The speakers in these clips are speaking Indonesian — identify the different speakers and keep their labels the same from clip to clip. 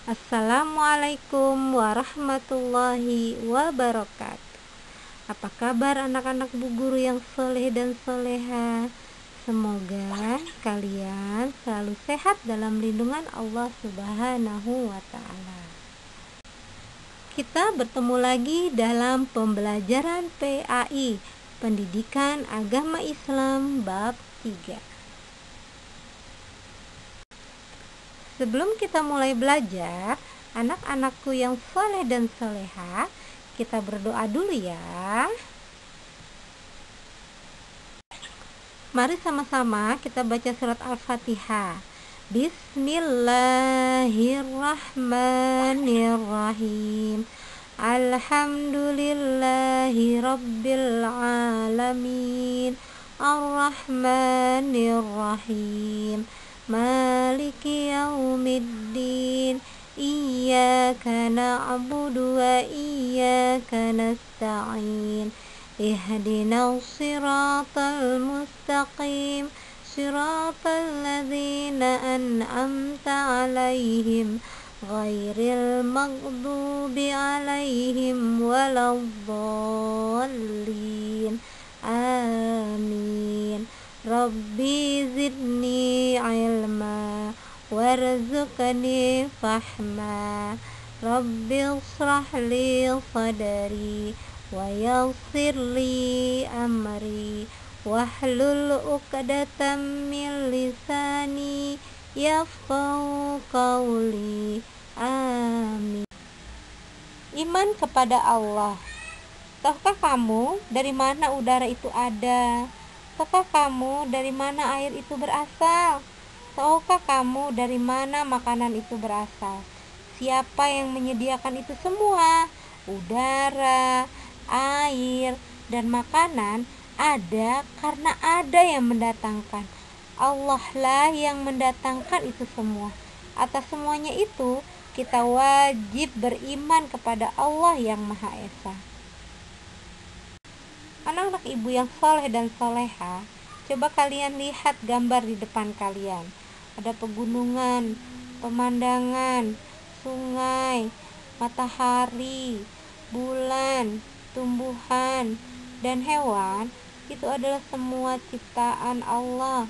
Speaker 1: Assalamualaikum warahmatullahi wabarakatuh. Apa kabar anak-anak Bu Guru yang soleh dan soleha? Semoga kalian selalu sehat dalam lindungan Allah Subhanahu wa Ta'ala. Kita bertemu lagi dalam pembelajaran PAI, Pendidikan Agama Islam bab 3. Sebelum kita mulai belajar, anak-anakku yang soleh dan soleha, kita berdoa dulu ya. Mari sama-sama kita baca surat Al-Fatihah. Bismillahirrahmanirrahim. Alhamdulillahi rabbil alamin. Ar-Rahmanirrahim. Maliki yaumiddin. Iyyaka na'budu wa iyyaka nasta'in. Ihdinas siratal mustaqim. Siratal ladzina an'amta 'alaihim ghairil maghdubi 'alaihim waladdallin. Amin. Rabbi zidni ilma warzuqni fahma. Rabbi ishrah li sadri wa yassir li amri wahlul 'uqdatam min lisani yafqahu qawli. Amin. Iman kepada Allah. Tahukah kamu dari mana udara itu ada? Tahukah kamu dari mana air itu berasal? Tahukah kamu dari mana makanan itu berasal? Siapa yang menyediakan itu semua? Udara, air, dan makanan ada karena ada yang mendatangkan. Allah lah yang mendatangkan itu semua. Atas semuanya itu, kita wajib beriman kepada Allah yang Maha Esa. Anak-anak ibu yang soleh dan soleha, coba kalian lihat gambar di depan kalian. Ada pegunungan, pemandangan, sungai, matahari, bulan, tumbuhan, dan hewan. Itu adalah semua ciptaan Allah.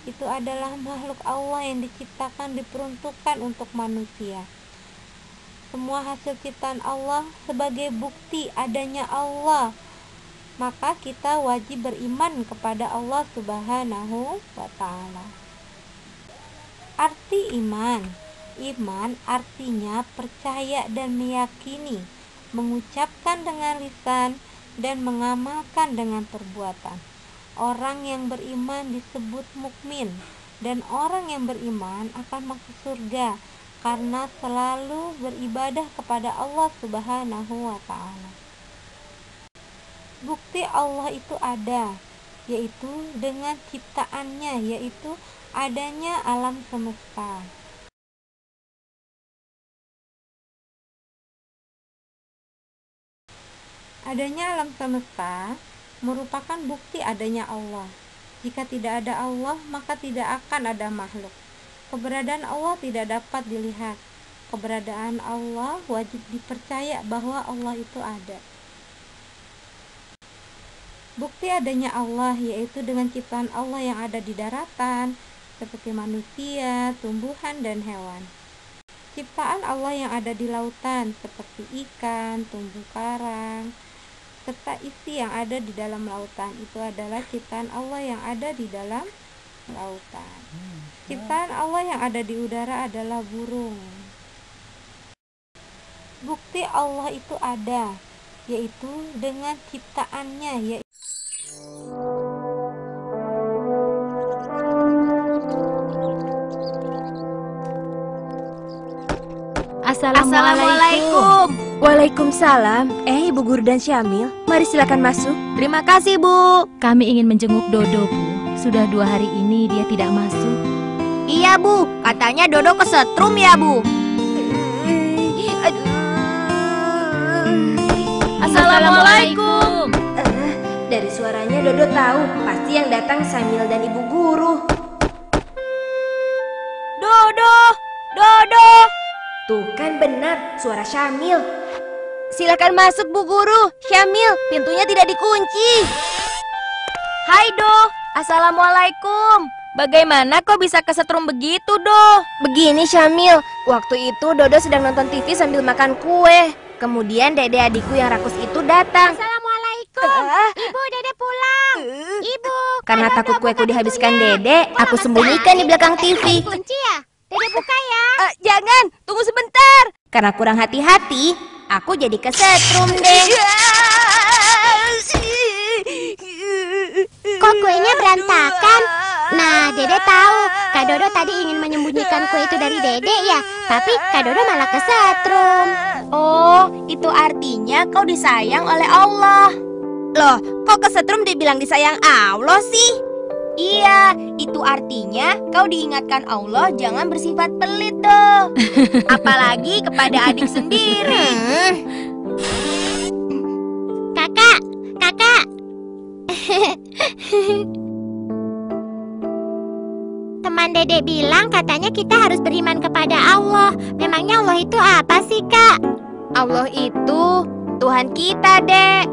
Speaker 1: Itu adalah makhluk Allah yang diciptakan, diperuntukkan untuk manusia. Semua hasil ciptaan Allah sebagai bukti adanya Allah. Maka kita wajib beriman kepada Allah Subhanahu wa Ta'ala. Arti iman. Iman artinya percaya dan meyakini, mengucapkan dengan lisan dan mengamalkan dengan perbuatan. Orang yang beriman disebut mukmin, dan orang yang beriman akan masuk surga karena selalu beribadah kepada Allah Subhanahu wa Ta'ala. Bukti Allah itu ada, yaitu dengan ciptaannya, yaitu adanya alam semesta. Adanya alam semesta merupakan bukti adanya Allah. Jika tidak ada Allah, maka tidak akan ada makhluk. Keberadaan Allah tidak dapat dilihat. Keberadaan Allah wajib dipercaya bahwa Allah itu ada. Bukti adanya Allah yaitu dengan ciptaan Allah yang ada di daratan, seperti manusia, tumbuhan, dan hewan. Ciptaan Allah yang ada di lautan, seperti ikan, terumbu karang, serta isi yang ada di dalam lautan. Itu adalah ciptaan Allah yang ada di dalam lautan. Ciptaan Allah yang ada di udara adalah burung. Bukti Allah itu ada, yaitu dengan ciptaannya, yaitu
Speaker 2: Assalamualaikum.
Speaker 3: Waalaikumsalam. Ibu Guru dan Syamil, mari silakan masuk.
Speaker 2: Terima kasih, Bu.
Speaker 4: Kami ingin menjenguk Dodo, Bu. Sudah 2 hari ini dia tidak masuk.
Speaker 2: Iya, Bu. Katanya Dodo kesetrum ya, Bu.
Speaker 4: Assalamualaikum.
Speaker 3: Dari suaranya Dodo tahu pasti yang datang Syamil dan Ibu Guru.
Speaker 2: Dodo, Dodo,
Speaker 3: Tuh kan benar, suara Syamil.
Speaker 2: Silakan masuk Bu Guru. Syamil, pintunya tidak dikunci. Hai Do, Assalamualaikum. Bagaimana kau bisa kesetrum begitu, Do?
Speaker 3: Begini Syamil, waktu itu Dodo sedang nonton TV sambil makan kue. Kemudian dede adikku yang rakus itu datang.
Speaker 2: Assalamualaikum. Ibu, Dede pulang. Ibu.
Speaker 3: Karena takut kueku dihabiskan dede, aku sembunyikan di belakang TV.
Speaker 2: Kunci ya? Dede buka ya.
Speaker 3: Jangan, tunggu sebentar. Karena kurang hati-hati, aku jadi kesetrum deh.
Speaker 5: Kok kuenya berantakan? Nah, Dede tahu Kak Dodo tadi ingin menyembunyikan kue itu dari Dede ya, tapi Kak Dodo malah kesetrum.
Speaker 2: Oh, itu artinya kau disayang oleh Allah.
Speaker 3: Loh, kok kesetrum dibilang disayang Allah sih?
Speaker 2: Iya, itu artinya kau diingatkan Allah jangan bersifat pelit, Do. Apalagi kepada adik sendiri.
Speaker 5: Kakak. Teman Dede bilang katanya kita harus beriman kepada Allah. Memangnya Allah itu apa sih, Kak?
Speaker 3: Allah itu Tuhan kita, Dek.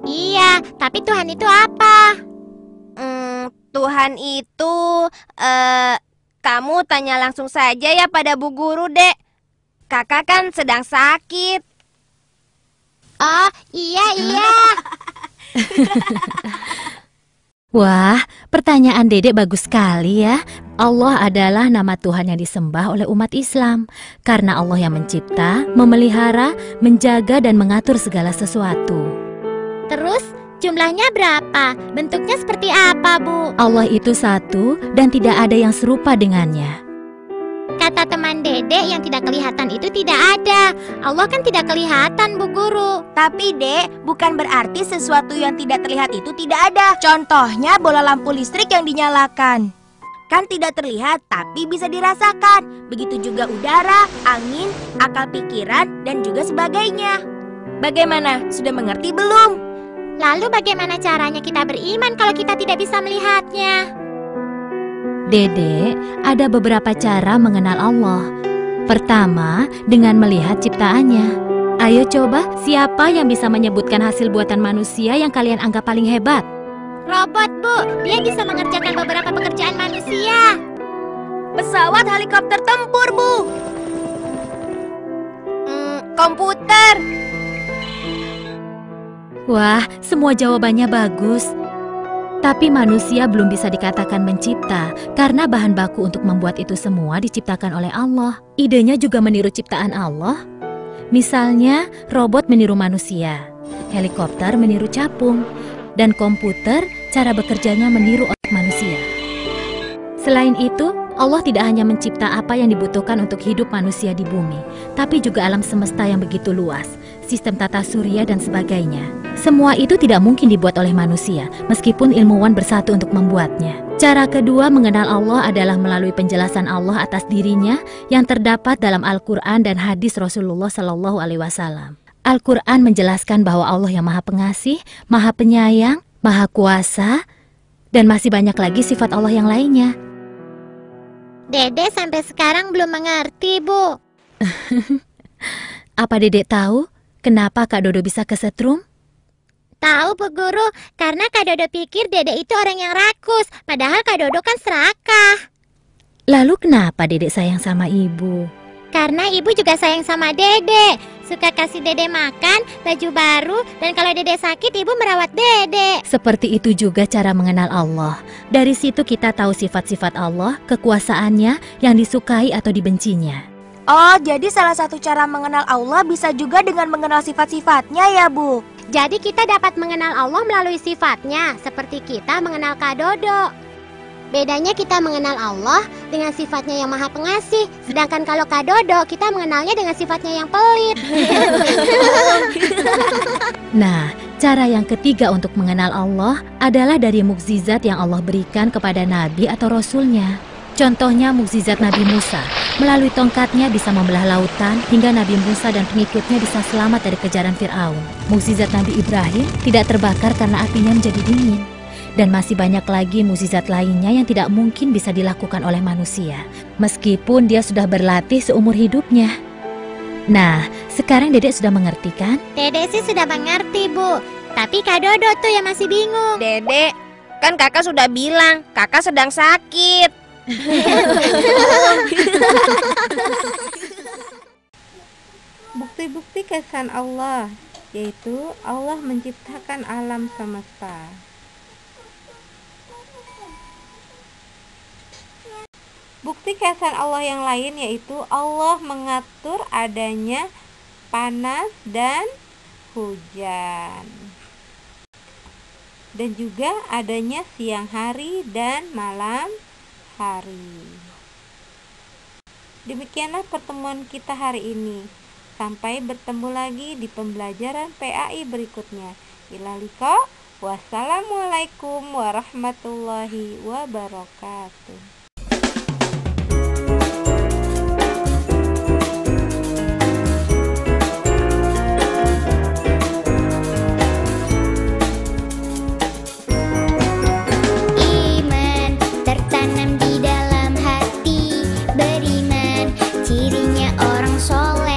Speaker 5: Iya, tapi Tuhan itu apa?
Speaker 3: Tuhan itu, kamu tanya langsung saja ya pada Bu Guru, Dek. Kakak kan sedang sakit.
Speaker 5: Oh, iya.
Speaker 4: Wah, pertanyaan Dedek bagus sekali ya. Allah adalah nama Tuhan yang disembah oleh umat Islam. Karena Allah yang mencipta, memelihara, menjaga dan mengatur segala sesuatu.
Speaker 5: Terus, jumlahnya berapa? Bentuknya seperti apa, Bu?
Speaker 4: Allah itu satu dan tidak ada yang serupa dengannya.
Speaker 5: Kata teman Dede yang tidak kelihatan itu tidak ada. Allah kan tidak kelihatan, Bu Guru.
Speaker 2: Tapi Dek, bukan berarti sesuatu yang tidak terlihat itu tidak ada. Contohnya bola lampu listrik yang dinyalakan. Kan tidak terlihat tapi bisa dirasakan. Begitu juga udara, angin, akal pikiran, dan juga sebagainya. Bagaimana? Sudah mengerti belum?
Speaker 5: Lalu bagaimana caranya kita beriman kalau kita tidak bisa melihatnya?
Speaker 4: Dedek, ada beberapa cara mengenal Allah. Pertama, dengan melihat ciptaannya. Ayo coba, siapa yang bisa menyebutkan hasil buatan manusia yang kalian anggap paling hebat?
Speaker 5: Robot, Bu. Dia bisa mengerjakan beberapa pekerjaan manusia.
Speaker 2: Pesawat helikopter tempur, Bu. Komputer.
Speaker 4: Wah, semua jawabannya bagus. Tapi manusia belum bisa dikatakan mencipta karena bahan baku untuk membuat itu semua diciptakan oleh Allah. Idenya juga meniru ciptaan Allah. Misalnya, robot meniru manusia, helikopter meniru capung, dan komputer cara bekerjanya meniru otak manusia. Selain itu, Allah tidak hanya mencipta apa yang dibutuhkan untuk hidup manusia di bumi, tapi juga alam semesta yang begitu luas, sistem tata surya dan sebagainya. Semua itu tidak mungkin dibuat oleh manusia, meskipun ilmuwan bersatu untuk membuatnya. Cara kedua mengenal Allah adalah melalui penjelasan Allah atas dirinya yang terdapat dalam Al-Quran dan hadis Rasulullah SAW. Al-Quran menjelaskan bahwa Allah yang Maha Pengasih, Maha Penyayang, Maha Kuasa, dan masih banyak lagi sifat Allah yang lainnya.
Speaker 5: Dede sampai sekarang belum mengerti, Bu.
Speaker 4: Apa Dedek tahu kenapa Kak Dodo bisa kesetrum?
Speaker 5: Tahu, Bu Guru, karena Kak Dodo pikir Dede itu orang yang rakus, padahal Kak Dodo kan serakah.
Speaker 4: Lalu kenapa Dedek sayang sama ibu?
Speaker 5: Karena ibu juga sayang sama Dede, suka kasih Dede makan, baju baru, dan kalau Dede sakit ibu merawat Dede.
Speaker 4: Seperti itu juga cara mengenal Allah. Dari situ kita tahu sifat-sifat Allah, kekuasaannya, yang disukai atau dibencinya.
Speaker 2: Oh, jadi salah satu cara mengenal Allah bisa juga dengan mengenal sifat-sifatnya ya, Bu?
Speaker 5: Jadi kita dapat mengenal Allah melalui sifatnya, seperti kita mengenal Kak Dodo. Bedanya kita mengenal Allah dengan sifatnya yang Maha Pengasih, sedangkan kalau Kak Dodo kita mengenalnya dengan sifatnya yang pelit.
Speaker 4: Nah, cara yang ketiga untuk mengenal Allah adalah dari mukjizat yang Allah berikan kepada Nabi atau Rasulnya. Contohnya mukjizat Nabi Musa. Melalui tongkatnya bisa membelah lautan hingga Nabi Musa dan pengikutnya bisa selamat dari kejaran Fir'aun. Mukjizat Nabi Ibrahim tidak terbakar karena apinya menjadi dingin. Dan masih banyak lagi mukjizat lainnya yang tidak mungkin bisa dilakukan oleh manusia, meskipun dia sudah berlatih seumur hidupnya. Nah, sekarang Dedek sudah mengerti kan?
Speaker 5: Dedek sih sudah mengerti, Bu. Tapi Kak Dodo tuh yang masih bingung.
Speaker 3: Dedek, kan kakak sudah bilang kakak sedang sakit.
Speaker 1: Bukti-bukti keesaan Allah, yaitu Allah menciptakan alam semesta. Bukti keesaan Allah yang lain yaitu Allah mengatur adanya panas dan hujan. Dan juga adanya siang hari dan malam hari. Demikianlah pertemuan kita hari ini. Sampai bertemu lagi di pembelajaran PAI berikutnya. Ila liqa. Wassalamualaikum warahmatullahi wabarakatuh.
Speaker 6: Iman tertanam di dalam hati, beriman cirinya orang soleh.